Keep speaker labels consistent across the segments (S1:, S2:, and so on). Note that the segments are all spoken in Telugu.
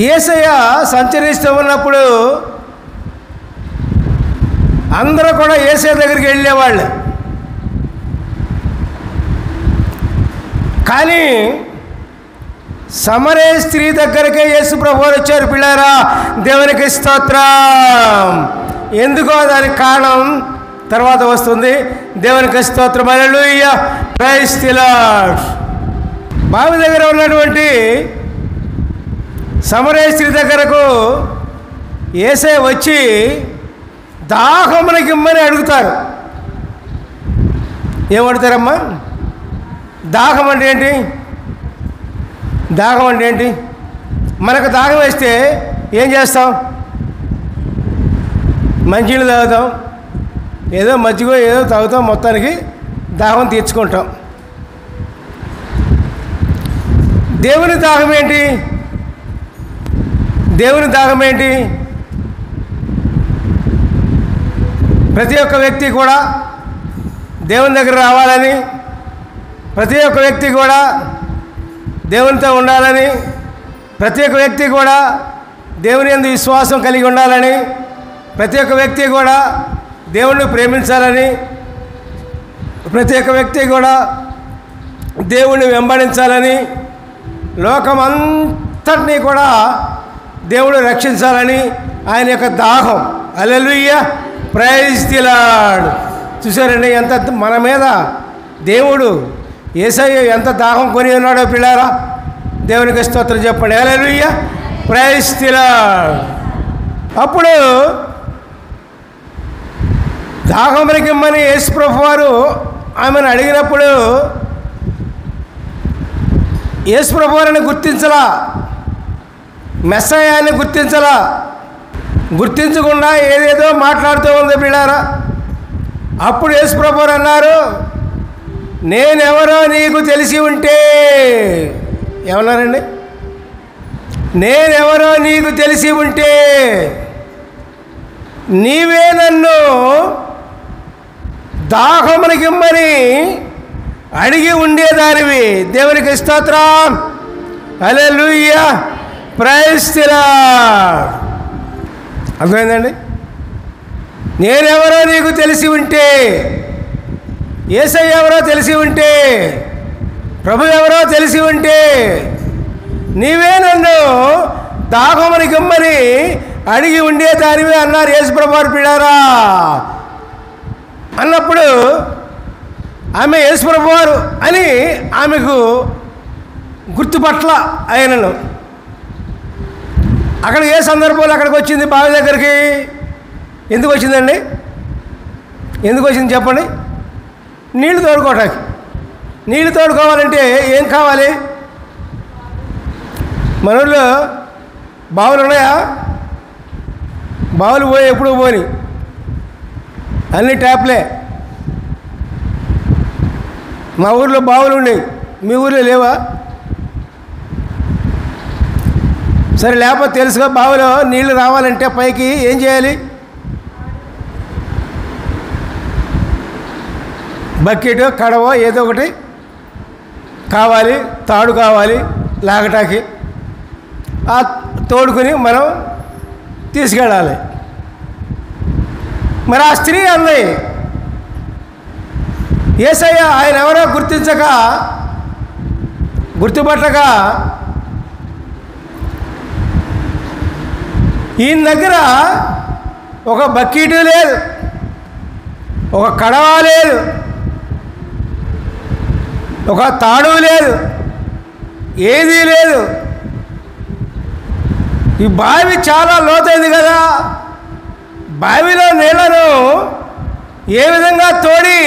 S1: యేసయ్య సంచరిస్తూ ఉన్నప్పుడు అందరూ కూడా యేసయ్య దగ్గరికి వెళ్ళేవాళ్ళు. కానీ సమరయ స్త్రీ దగ్గరకే యేసు ప్రభువారు వచ్చారు. పిల్లారా, దేవునికి స్తోత్రం. ఎందుకో దానికి కారణం తర్వాత వస్తుంది. దేవునికి స్తోత్రం. Hallelujah, praise the lord. బావి దగ్గర ఉన్నటువంటి సమరయ స్త్రీ దగ్గరకు యేసయ్య వచ్చి దాహమునకిమ్మని అడుగుతారు. ఏమడుగుతారమ్మా? దాహం అంటే ఏంటి? దాహం అంటే ఏంటి? మనకు దాహం వేస్తే ఏం చేస్తాం? మంచినీళ్ళు తాగుతాం, ఏదో మజ్జిగ ఏదో తాగుతాం, మొత్తానికి దాహం తీర్చుకుంటాం. దేవుని దాహం ఏంటి? దేవుని దాహం ఏంటి? ప్రతి ఒక్క వ్యక్తి కూడా దేవుని దగ్గర రావాలని, ప్రతి ఒక్క వ్యక్తి కూడా దేవునితో ఉండాలని, ప్రతి ఒక్క వ్యక్తి కూడా దేవుని యందు విశ్వాసం కలిగి ఉండాలని, ప్రతి ఒక్క వ్యక్తి కూడా దేవుణ్ణి ప్రేమించాలని, ప్రతి ఒక్క వ్యక్తి కూడా దేవుణ్ణి వెంబడించాలని, లోకమంతటినీ కూడా దేవుడు రక్షించాలని ఆయన యొక్క దాహం. హల్లెలూయా, ప్రైజ్ ది లార్డ్. చూసారండి ఎంత మన మీద దేవుడు యేసయ్య ఎంత దాహం కొని ఉన్నాడో పిల్లారా. దేవునికి స్తోత్రం చెప్పండి. హల్లెలూయా, ప్రైజ్ ది లార్డ్. అప్పుడు దాహమునకిమ్మని యేసు ప్రభువారు ఆమెను అడిగినప్పుడు యేసు ప్రభువారిని గుర్తించలా, మెస్సయ్యాన్ని గుర్తించలా. గుర్తించకుండా ఏదేదో మాట్లాడుతూ ఉంది పిల్లారా. అప్పుడు యేసు ప్రభువారు అన్నారు, నేనెవరో నీకు తెలిసి ఉంటే. ఏమన్నారండి? నేనెవరో నీకు తెలిసి ఉంటే నీవే నన్ను దాహమునకిమ్మని అడిగి ఉండేదానివి. దేవునికి స్తోత్రం. Hallelujah, praise the lord. అర్థమైందండి? నేనెవరో నీకు తెలిసి ఉంటే, యేసయ్య ఎవరో తెలిసి ఉంటే, ప్రభు ఎవరో తెలిసి ఉంటే నీవే నన్ను దాహమునకిమ్మని అడిగి ఉండేదానివి అన్నారు యేసు ప్రభువారు పిల్లారా. అన్నప్పుడు ఆమె యేసు ప్రభువారు అని ఆమెకు గుర్తుపట్ల ఆయనను. అక్కడ ఏ సందర్భంలో అక్కడికి వచ్చింది? బావి దగ్గరికి ఎందుకు వచ్చిందండి? ఎందుకు వచ్చింది చెప్పండి? నీళ్లు తోడుకోవటానికి. నీళ్లు తోడుకోవాలంటే ఏం కావాలి? మన ఊళ్ళో బావులు ఉన్నాయా? బావులు పోయి ఎప్పుడు పోని, అన్ని ట్యాప్లే. మా ఊర్లో బావులు ఉండేవి, మీ ఊర్లో లేవా? సరే, లేకపోతే తెలుసుగా, బావిలో నీళ్లు రావాలంటే పైకి ఏం చేయాలి? బకెట్, కడవ ఏదో ఒకటి కావాలి, తాడు కావాలి లాగటానికి. ఆ తోడుకుని మనం తీసుకెళ్ళాలి. మరి ఆ స్త్రీ అంది, యేసయ్య ఆయన ఎవరో గుర్తుపట్టక ఈయన దగ్గర ఒక బకెట్ లేదు, ఒక కడవ లేదు, ఒక తాడు లేదు, ఏదీ లేదు. ఈ బావి చాలా లోతైంది కదా, బావిలో నీళ్లను ఏ విధంగా తోడి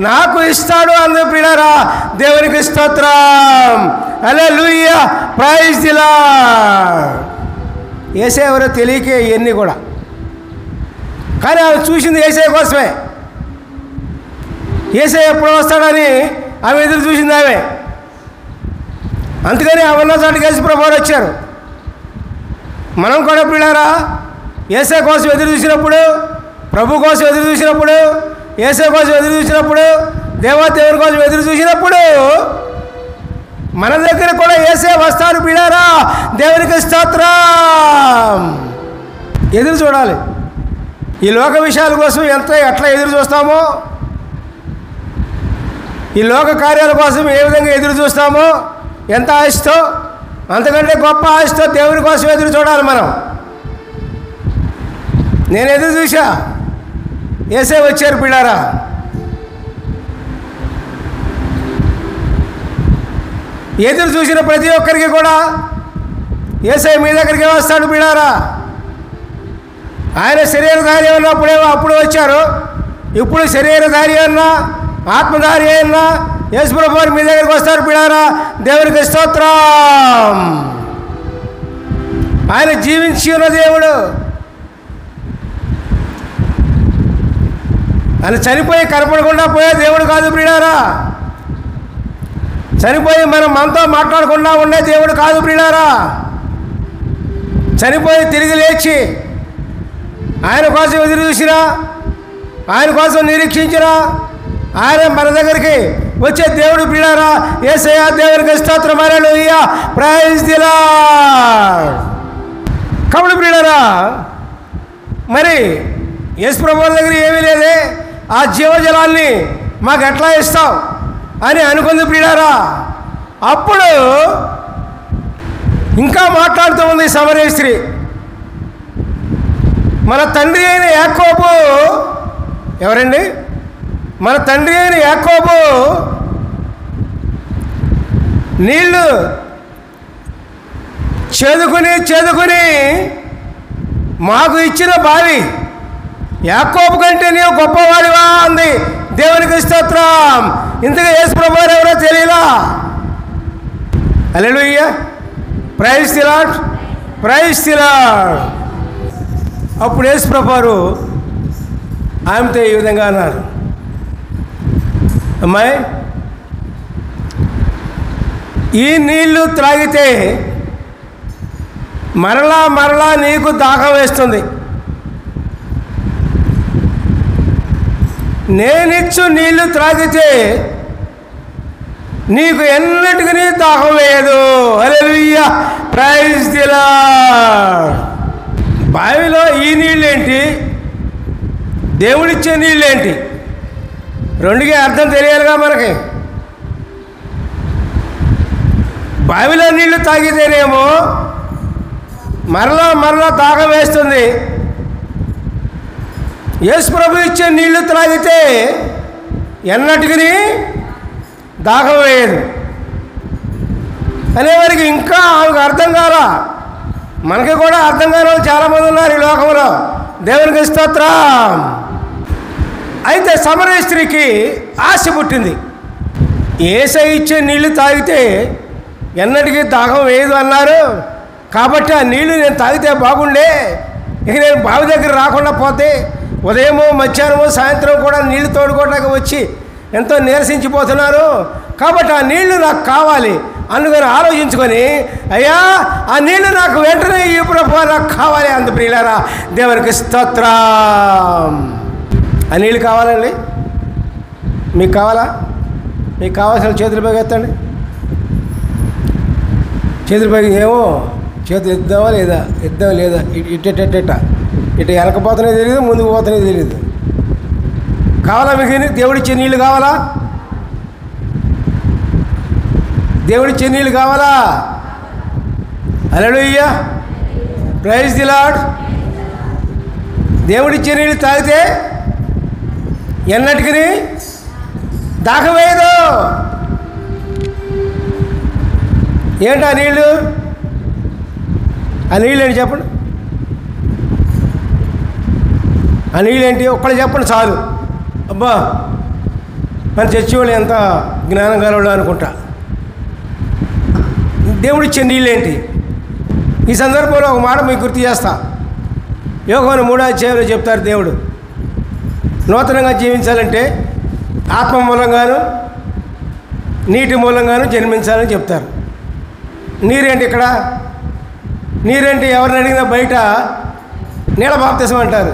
S1: నాకు ఇస్తాడు అందు పిల్లరా. దేవునికి స్తోత్రం. Hallelujah, praise the lord. యేసయ్య ఎవరో తెలియకే ఇవన్నీ కూడా. కానీ ఆమె చూసింది యేసయ్య కోసమే. యేసయ్య ఎప్పుడు వస్తాడని ఆమె ఎదురు చూసింది ఆమె. అందుకని ఆ ఉన్న చోటికి యేసు ప్రభువారు వచ్చారు. మనం కూడా పిల్లారా యేసయ్య కోసం ఎదురు చూసినప్పుడు, ప్రభు కోసం ఎదురు చూసినప్పుడు, యేసయ్య కోసం ఎదురు చూసినప్పుడు, దేవుని కోసం ఎదురు చూసినప్పుడు మన దగ్గర కూడా యేసే వస్తాడు పిల్లారా. దేవునికి స్తోత్రం. ఎదురు చూడాలి. ఈ లోక విషయాల కోసం ఎట్లా ఎదురు చూస్తామో, ఈ లోక కార్యాల కోసం ఏ విధంగా ఎదురు చూస్తామో, ఎంత ఆశతో, అంతకంటే గొప్ప ఆశతో దేవుని కోసం ఎదురు చూడాలి మనం. నేను ఎదురు చూసా, యేసే వచ్చారు పిల్లారా. ఎదురు చూసిన ప్రతి ఒక్కరికి కూడా యేసే మీ దగ్గరికి వస్తాడు పిల్లారా. ఆయన శరీరధారి ఉన్నప్పుడేమో అప్పుడు వచ్చారు, ఇప్పుడు శరీరధారి అన్నా ఆత్మధారి అయినా యేసు ప్రభువు మీ దగ్గరికి వస్తారు పిల్లారా. దేవునికి స్తోత్రం. ఆయన జీవించి ఉన్న దేవుడు. ఆయన చనిపోయి కనపడకుండా పోయే దేవుడు కాదు ప్రియులారా. చనిపోయి మనతో మాట్లాడకుండా ఉండే దేవుడు కాదు ప్రియులారా. చనిపోయి తిరిగి లేచి ఆయన కోసం ఎదురు చూసినా, ఆయన కోసం నిరీక్షించినా ఆయన మన దగ్గరికి వచ్చే దేవుడు ప్రియులారా. యేసయ్య దేవునికి స్తోత్రం. Hallelujah, praise the lord. కాబట్టి ప్రియులారా, మరి యేసు ప్రభువు దగ్గర ఏమీ లేదే, ఆ జీవజలాన్ని మాకు ఎట్లా ఇస్తావు అని అనుకుంది ప్రియులారా. అప్పుడు ఇంకా మాట్లాడుతూ ఉంది సమరయ స్త్రీ. మన తండ్రి అయిన యాకోబు, ఎవరండి? మన తండ్రి అయిన యాకోబు నీళ్లు చేదుకుని మాకు ఇచ్చిన బావి, యాకోబు కంటే నీవు గొప్పవాడివా అంది. దేవునికి స్తోత్రం. ఇంతగా యేసు ప్రభువు ఎవరో తెలియలా. Hallelujah, praise the Lord, praise the Lord. అప్పుడు యేసు ప్రభువు ఆమెతో ఈ విధంగా అన్నారు, అమ్మాయి, ఈ నీళ్లు త్రాగితే మరలా నీకు దాహం వేస్తుంది. నేనిచ్చు నీళ్లు త్రాగితే నీకు ఎన్నటికీ దాహం వేయదు. హల్లెలూయా, ప్రైజ్ ది లార్డ్. బావిలో ఈ నీళ్ళేంటి, దేవుడిచ్చే నీళ్ళేంటి, రెండుకి అర్థం తెలియాలిగా మనకి. బావిలో నీళ్లు తాగితేనేమో మరలా దాహం వేస్తుంది. యేసు ప్రభు ఇచ్చే నీళ్లు త్రాగితే ఎన్నటికీ దాహం వేయదు అనేవారికి ఇంకా ఆమెకు అర్థం కాలా. మనకి కూడా అర్థం కాని వాళ్ళు చాలామంది ఉన్నారు ఈ లోకంలో. దేవునికి స్తోత్రం. అయితే సమరయ స్త్రీకి ఆశ పుట్టింది. యేసయ్య ఇచ్చే నీళ్లు తాగితే ఎన్నటికీ దాహం వేయదు అన్నారు, కాబట్టి ఆ నీళ్లు నేను తాగితే బాగుండే. ఇక నేను బావి దగ్గర రాకుండా పోతే ఉదయమో మధ్యాహ్నమో సాయంత్రం కూడా నీళ్లు తోడుకోవడానికి వచ్చి ఎంతో నీరసించిపోతున్నారు, కాబట్టి ఆ నీళ్లు నాకు కావాలి. అందుకని ఆలోచించుకొని, అయ్యా ఆ నీళ్లు నాకు వెంటనే ఇప్పుడు నాకు కావాలి అంత ప్రియులారా. దేవునికి స్తోత్రం. ఆ నీళ్ళు కావాలండి? మీకు కావాలా? మీకు కావాల్సిన చేతుల పైకి ఎత్తండి. చేతుల పైకి ఏమో చేతులు ఎద్దామా లేదా ఇటు వెనకపోతనే తెలియదు, ముందుకు పోతనే తెలియదు. కావాలా మీకు? దేవుడిచ్చే నీళ్ళు కావాలా? దేవుడిచ్చే నీళ్ళు కావాలా? హల్లెలూయా, ప్రైజ్ ది లార్డ్. దేవుడిచ్చే నీళ్ళు తాగితే ఎన్నటికీ దాహం వేయదు. ఏంటి ఆ నీళ్ళు? ఆ నీళ్ళు ఏంటి చెప్పండి? ఆ నీళ్ళేంటి ఒక్కళ్ళు చెప్పండి చాలు. అబ్బా మన చర్చి వాళ్ళు ఎంత జ్ఞానం కలవడం అనుకుంటా. దేవుడిచ్చే నీళ్ళేంటి? ఈ సందర్భంలో ఒక మాట మీకు గుర్తు చేస్తా. యోహాను 3వ అధ్యాయంలో చెప్తారు, దేవుడు నూతనంగా జీవించాలంటే ఆత్మ మూలంగాను నీటి మూలంగాను జన్మించాలని చెప్తారు. నీరేంటి ఇక్కడ? నీరేంటి? ఎవరిని అడిగినా బయట నీళ్ళ బాప్తిసం అంటారు.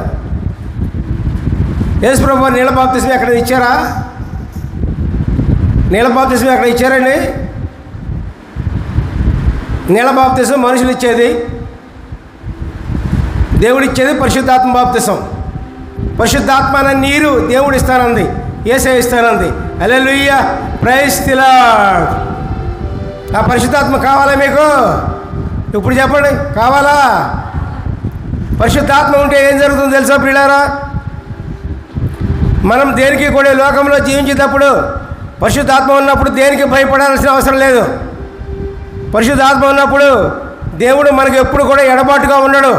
S1: యేసు ప్రభువు నీళ్ళ బాప్తిసం ఎక్కడ ఇచ్చారా? నీళ్ళ బాప్తిసం ఎక్కడ ఇచ్చారండి? నీళ్ళ బాప్తిసం మనుషులు ఇచ్చేది, దేవుడిచ్చేది పరిశుద్ధాత్మ బాప్తిసం. పరిశుద్ధాత్మ అనే నీరు దేవుడు ఇస్తానంది, యేసయ్య ఇస్తానంది. హల్లెలూయా, ప్రైజ్ ది లార్డ్. ఆ పరిశుద్ధాత్మ కావాలా మీకు? ఇప్పుడు చెప్పండి, కావాలా? పరిశుద్ధాత్మ ఉంటే ఏం జరుగుతుందో తెలుసా ప్రియులారా? మనం దేనికి కూడా లోకంలో జీవించేటప్పుడు పరిశుద్ధాత్మ ఉన్నప్పుడు దేనికి భయపడాల్సిన అవసరం లేదు. పరిశుద్ధాత్మ ఉన్నప్పుడు దేవుడు మనకు ఎప్పుడు కూడా ఎడబాటుగా ఉండడు.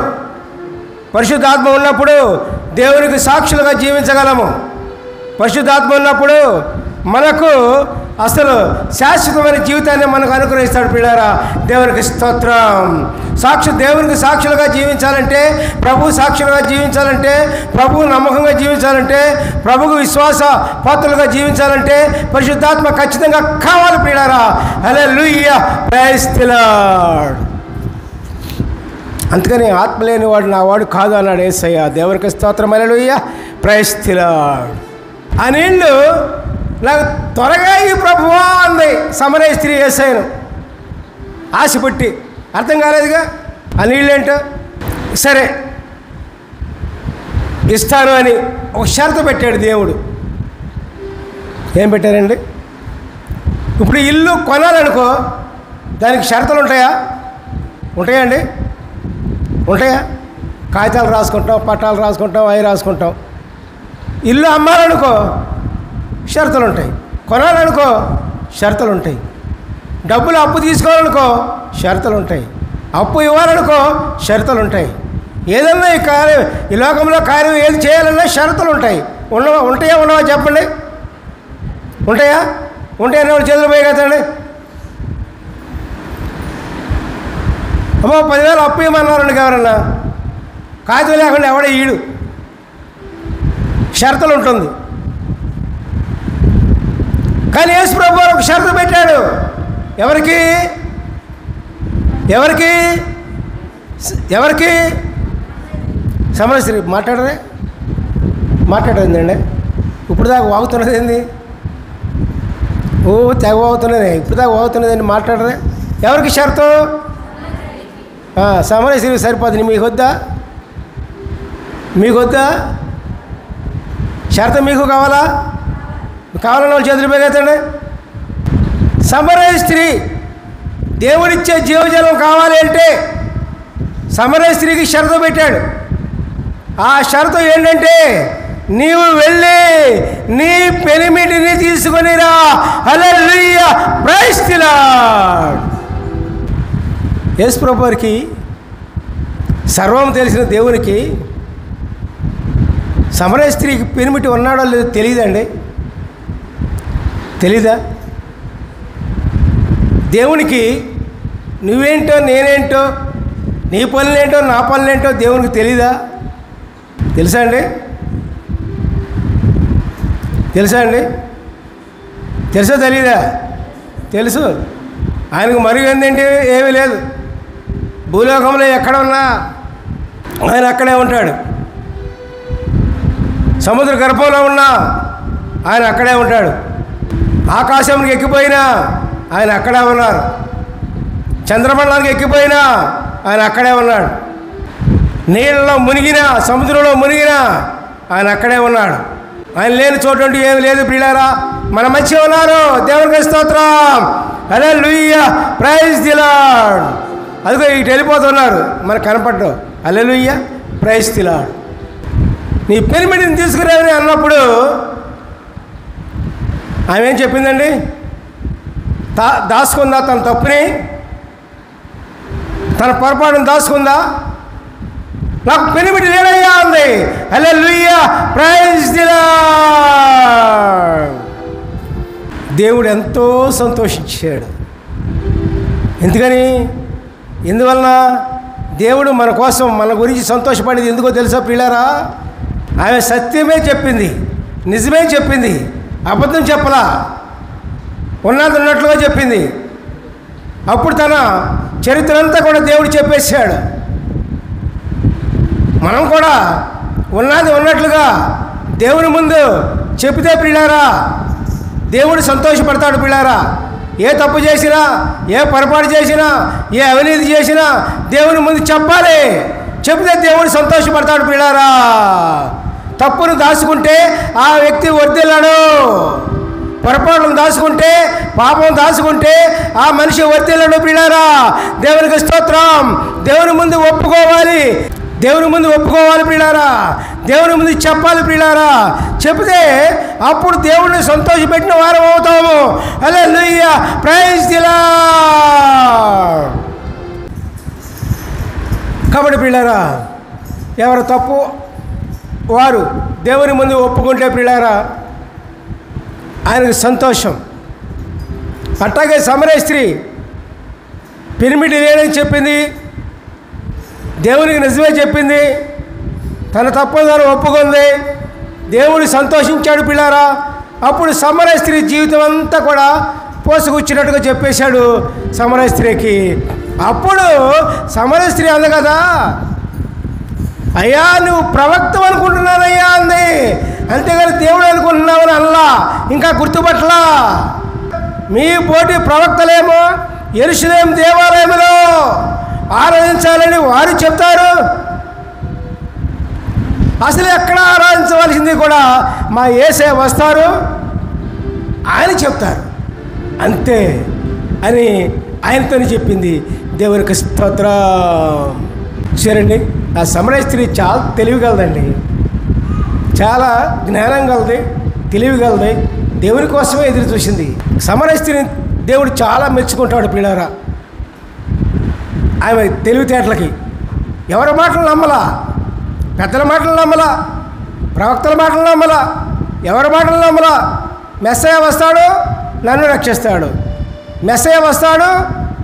S1: పరిశుద్ధాత్మ ఉన్నప్పుడు దేవునికి సాక్షులుగా జీవించగలము. పరిశుద్ధాత్మ ఉన్నప్పుడు మనకు అసలు శాశ్వతమైన జీవితాన్ని మనకు అనుగ్రహిస్తాడు పిల్లారా. దేవునికి స్తోత్రం. దేవునికి సాక్షులుగా జీవించాలంటే, ప్రభు సాక్షులుగా జీవించాలంటే, ప్రభువు నమ్మకంగా జీవించాలంటే, ప్రభుకు విశ్వాస పాత్రలుగా జీవించాలంటే పరిశుద్ధాత్మ ఖచ్చితంగా కావాలి పిల్లారా. హల్లెలూయా, ప్రైజ్ ది లార్డ్. అందుకని ఆత్మ లేని వాడు నా వాడు కాదు అన్నాడు యేసయ్య. దేవునికి స్తోత్రం. Hallelujah, praise the lord. ఆ నీళ్ళు నాకు త్వరగా ఈ ప్రభువా అంది సమరయ స్త్రీ యేసయ్యను ఆశపెట్టి. అర్థం కాలేదుగా ఆ నీళ్ళేంటో. సరే ఇస్తాను అని ఒక షరతు పెట్టాడు దేవుడు. ఏం పెట్టారండి? ఇప్పుడు ఇల్లు కొనాలనుకో, దానికి షరతులు ఉంటాయా? ఉంటాయండి? ఉంటాయా? కాగితాలు రాసుకుంటాం, పట్టాలు రాసుకుంటాం, అవి రాసుకుంటాం. ఇల్లు అమ్మాలనుకో షరతులు ఉంటాయి, కొనాలనుకో షరతులు ఉంటాయి, డబ్బులు అప్పు తీసుకోవాలనుకో షరతులు ఉంటాయి, అప్పు ఇవ్వాలనుకో షరతులు ఉంటాయి. ఏదన్నా ఈ కార్యం, ఈ లోకంలో కార్యం ఏది చేయాలన్నా షరతులు ఉంటాయి. ఉంటాయా? ఉండవా చెప్పండి. ఉంటాయా? ఉంటాయని వాళ్ళు చేతులు పోయి కదండి. అమ్మో 10,000 అప్పు ఇవ్వమన్నారండి ఎవరన్నా, కాగితం లేకుండా ఎవడ ఈడు, షరతులు ఉంటుంది. కానీ యేసు ప్రభువు ఒక షరతు పెట్టాడు. ఎవరికి? ఎవరికి? ఎవరికి? సమరయ స్త్రీ. మాట్లాడేందండి ఇప్పుడు దాకా వాగుతున్నది ఏంది? ఓ తెగ వాగుతున్నది, ఇప్పుడు దాకా వాగుతున్నదండి. మాట్లాడరే. ఎవరికి షరతు? సమరయ స్త్రీ సరిపోతుంది. మీకు వద్దా? మీకు వద్దా షరతు? మీకు కావాలా? కావాలన్న వాళ్ళు చేతులు పెరిగేతండి. సమరయ స్త్రీ దేవుడిచ్చే జీవజలం కావాలి అంటే సమరయ స్త్రీకి షరతు పెట్టాడు. ఆ షరతు ఏంటంటే, నీవు వెళ్ళి నీ పెనిమిటిని తీసుకొని రా. హల్లెలూయా, ప్రైజ్ ది లార్డ్. యేసు ప్రభువుకి సర్వం తెలిసిన దేవునికి సమరయ స్త్రీకి పెనిమిటి ఉన్నాడో లేదో తెలియదండి. తెలీదా? దేవునికి నువ్వేంటో నేనేంటో, నీ పనులేంటో నా పనులేంటో దేవునికి తెలీదా? తెలుసా అండి? తెలుసా అండి? తెలుసా తెలీదా? తెలుసు. ఆయనకు మరుగైందేంటి? ఏమీ లేదు. భూలోకంలో ఎక్కడ ఉన్నా ఆయన అక్కడే ఉంటాడు. సముద్ర గర్భంలో ఉన్నా ఆయన అక్కడే ఉంటాడు. ఆకాశానికి ఎక్కిపోయినా ఆయన అక్కడే ఉన్నారు. చంద్రమండలానికి ఎక్కిపోయినా ఆయన అక్కడే ఉన్నాడు. నీళ్ళలో మునిగినా, సముద్రంలో మునిగినా ఆయన అక్కడే ఉన్నాడు. ఆయన లేని చోటు ఏమి లేదు ప్రియులారా. మన మధ్య ఉన్నారు. దేవునికి స్తోత్రం. Hallelujah, praise the lord. అదిగో ఇటు వెళ్ళిపోతున్నారు, మనకు కనపడ్డావు. హల్లెలూయా, ప్రైజ్ ది లార్డ్. నీ పెనిమిటిని తీసుకురావని అన్నప్పుడు ఆమె ఏం చెప్పిందండి? దాచుకుందా తన తప్పుని, తన పొరపాటును దాచుకుందా? నాకు పెనిమిటి లేడయ్యా అంది. హల్లెలూయా, ప్రైజ్ ది లార్డ్. దేవుడు ఎంతో సంతోషించాడు. ఎందుకని? ఎందువలన? దేవుడు మన కోసం, మన గురించి సంతోషపడేది ఎందుకో తెలుసా పిల్లారా? ఆమె సత్యమే చెప్పింది, నిజమే చెప్పింది, అబద్ధం చెప్పలా, ఉన్నది ఉన్నట్లుగా చెప్పింది. అప్పుడు తన చరిత్ర అంతా కూడా దేవుడు చెప్పేశాడు. మనం కూడా ఉన్నది ఉన్నట్లుగా దేవుని ముందు చెబితే పిల్లారా దేవుడు సంతోషపడతాడు పిల్లారా. ఏ తప్పు చేసినా, ఏ పొరపాటు చేసినా, ఏ అవినీతి చేసినా దేవుని ముందు చెప్పాలి. చెప్తే దేవుడు సంతోషపడతాడు. పిల్లారా, తప్పును దాచుకుంటే ఆ వ్యక్తి వర్ధిల్లాడు. పొరపాటును దాచుకుంటే, పాపం దాచుకుంటే ఆ మనిషి వర్ధిల్లాడు. పిల్లారా, దేవునికి స్తోత్రం. దేవుని ముందు ఒప్పుకోవాలి, దేవుని ముందు ఒప్పుకోవాలి పిల్లారా, దేవుని ముందు చెప్పాలి పిల్లారా. చెప్తే అప్పుడు దేవుడిని సంతోషపెట్టిన వారం అవుతాము. హల్లెలూయా, ప్రైజ్ ది లార్డ్. కాబట్టి పిల్లారా, ఎవరు తప్పు వారు దేవుని ముందు ఒప్పుకుంటే పిల్లారా ఆయనకు సంతోషం. అట్లాగే సమరయ స్త్రీ పిరిమిడి లేదని చెప్పింది, దేవునికి నిజమే చెప్పింది, తన తప్పు తను ఒప్పుకుంది, దేవుడు సంతోషించాడు పిల్లారా. అప్పుడు సమరయ స్త్రీ జీవితం అంతా కూడా పోసుకొచ్చినట్టుగా చెప్పేశాడు సమరయ స్త్రీకి. అప్పుడు సమరయ స్త్రీ అంది కదా, అయ్యా నువ్వు ప్రవక్తం అనుకుంటున్నానయ్యా అంది, అంతేగాని దేవుడు అనుకుంటున్నావని అల్లా ఇంకా గుర్తుపట్టలా. మీ పోటీ ప్రవక్తలేమో యెరూషలేము దేవాలయంలో ఆరాధించాలని వారు చెప్తారు, అసలు ఎక్కడ ఆరాధించవలసింది కూడా మా యేసే వస్తారు ఆయన చెప్తారు అంతే అని ఆయనతోనే చెప్పింది. దేవునికి స్తోత్రం. చూడండి, ఆ సమరయ స్త్రీ చాలా తెలివిగలదండి, చాలా జ్ఞానం గలది, తెలివిగలది. దేవుని కోసమే ఎదురు చూసింది. సమరయ స్త్రీని దేవుడు చాలా మెచ్చుకుంటాడు పిల్లారా. ఆమె తెలివితేటలకి ఎవరి మాటలు నమ్మలా, పెద్దల మాటలు నమ్మలా, ప్రవక్తల మాటలు నమ్మలా, ఎవరి మాటలు నమ్మలా. మెస్సయ్య వస్తాడు నన్ను రక్షిస్తాడు, మెస్సయ్య వస్తాడు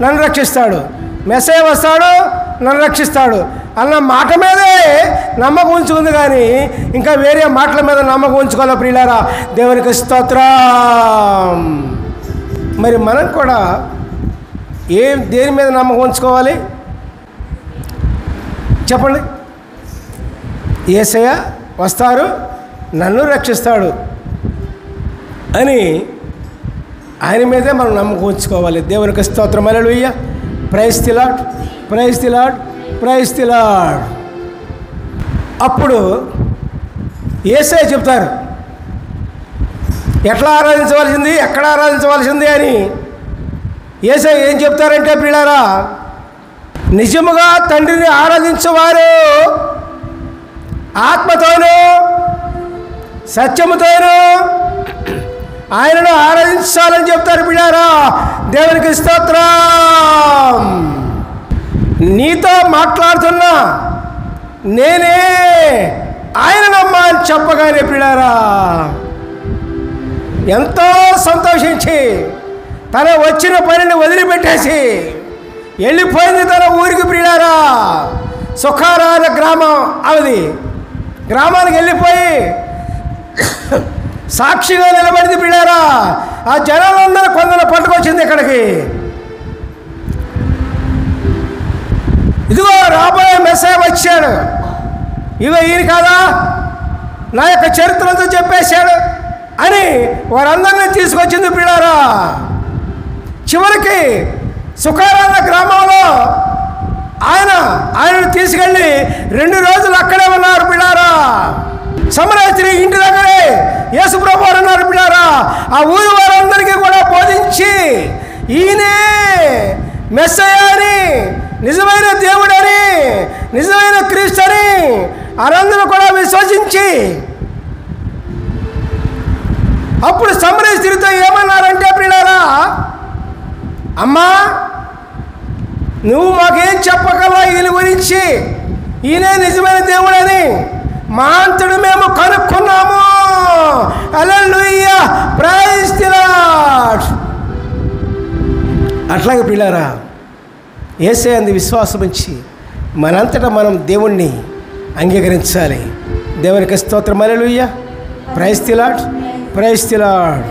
S1: నన్ను రక్షిస్తాడు, మెస్సయ్య వస్తాడు నన్ను రక్షిస్తాడు అన్న మాట మీదే నమ్మకం ఉంచుకుంది, కానీ ఇంకా వేరే మాటల మీద నమ్మకం ఉంచుకోవాలి ప్రియులారా. దేవునికి స్తోత్రం. మరి మనం కూడా దేని మీద నమ్మకం ఉంచుకోవాలి చెప్పండి? యేసయ్య వస్తారు నన్ను రక్షిస్తాడు అని ఆయన మీదే మనం నమ్మకం ఉంచుకోవాలి. దేవునికి స్తోత్రం. Hallelujah, praise the Lord, praise the Lord, praise the Lord. అప్పుడు యేసయ్య చెప్తారు ఎట్లా ఆరాధించవలసింది, ఎక్కడ ఆరాధించవలసింది అని. యేసయ్య ఏం చెప్తారంటే ప్రియులారా, నిజముగా తండ్రిని ఆరాధించేవారు ఆత్మతోనూ సత్యముతోనూ ఆయనను ఆరాధించాలని చెప్తారు పిల్లారా. దేవునికి స్తోత్రం. నీతో మాట్లాడుతున్నా నేనే ఆయననమ్మా అని చెప్పగానే పిల్లారా ఎంతో సంతోషించి తన వచ్చిన పనిని వదిలిపెట్టేసి వెళ్ళిపోయింది తన ఊరికి పిల్లారా. సుఖారాధ గ్రామం అవది. గ్రామానికి వెళ్ళిపోయి సాక్షిగా నిలబడింది పిల్లారా. ఆ జనాలందరూ కొందరు పట్టుకొచ్చింది ఇక్కడికి. ఇదిగో రాబోయే మెస్సయ్య వచ్చాడు, ఇగో ఈయన కాదా, నా యొక్క చరిత్రతో చెప్పేశాడు అని వారందరినీ తీసుకొచ్చింది పిల్లారా. చివరికి సుఖారాధ గ్రామంలో ఆయనను తీసుకెళ్ళి 2 రోజులు అక్కడే ఉన్నారు పిల్లారా. సమరయ స్త్రీ ఇంటి దగ్గరే యేసు ప్రభువు ఉన్నారు పిల్లారా. ఆ ఊరి వారందరికీ కూడా బోధించి ఈయనే మెస్సయ్య అని, నిజమైన దేవుడని, నిజమైన క్రీస్తు అని వారందరూ కూడా విశ్వసించి అప్పుడు సమరయ స్త్రీతో ఏమన్నారంటే పిల్లారా, అమ్మా నువ్వు మాకేం చెప్పగలవా ఈయన గురించి, ఈయనే నిజమైన దేవుడని మా అంతడు మేము కనుక్కున్నాము. హల్లెలూయా, ప్రైజ్ ది లార్డ్. అట్లాగే పిల్లారా, యేసయ్య అందు విశ్వాసం ఉంచి మనంతటా మనం దేవుణ్ణి అంగీకరించాలి. దేవునికి స్తోత్రం. Hallelujah, praise the Lord, praise the lord.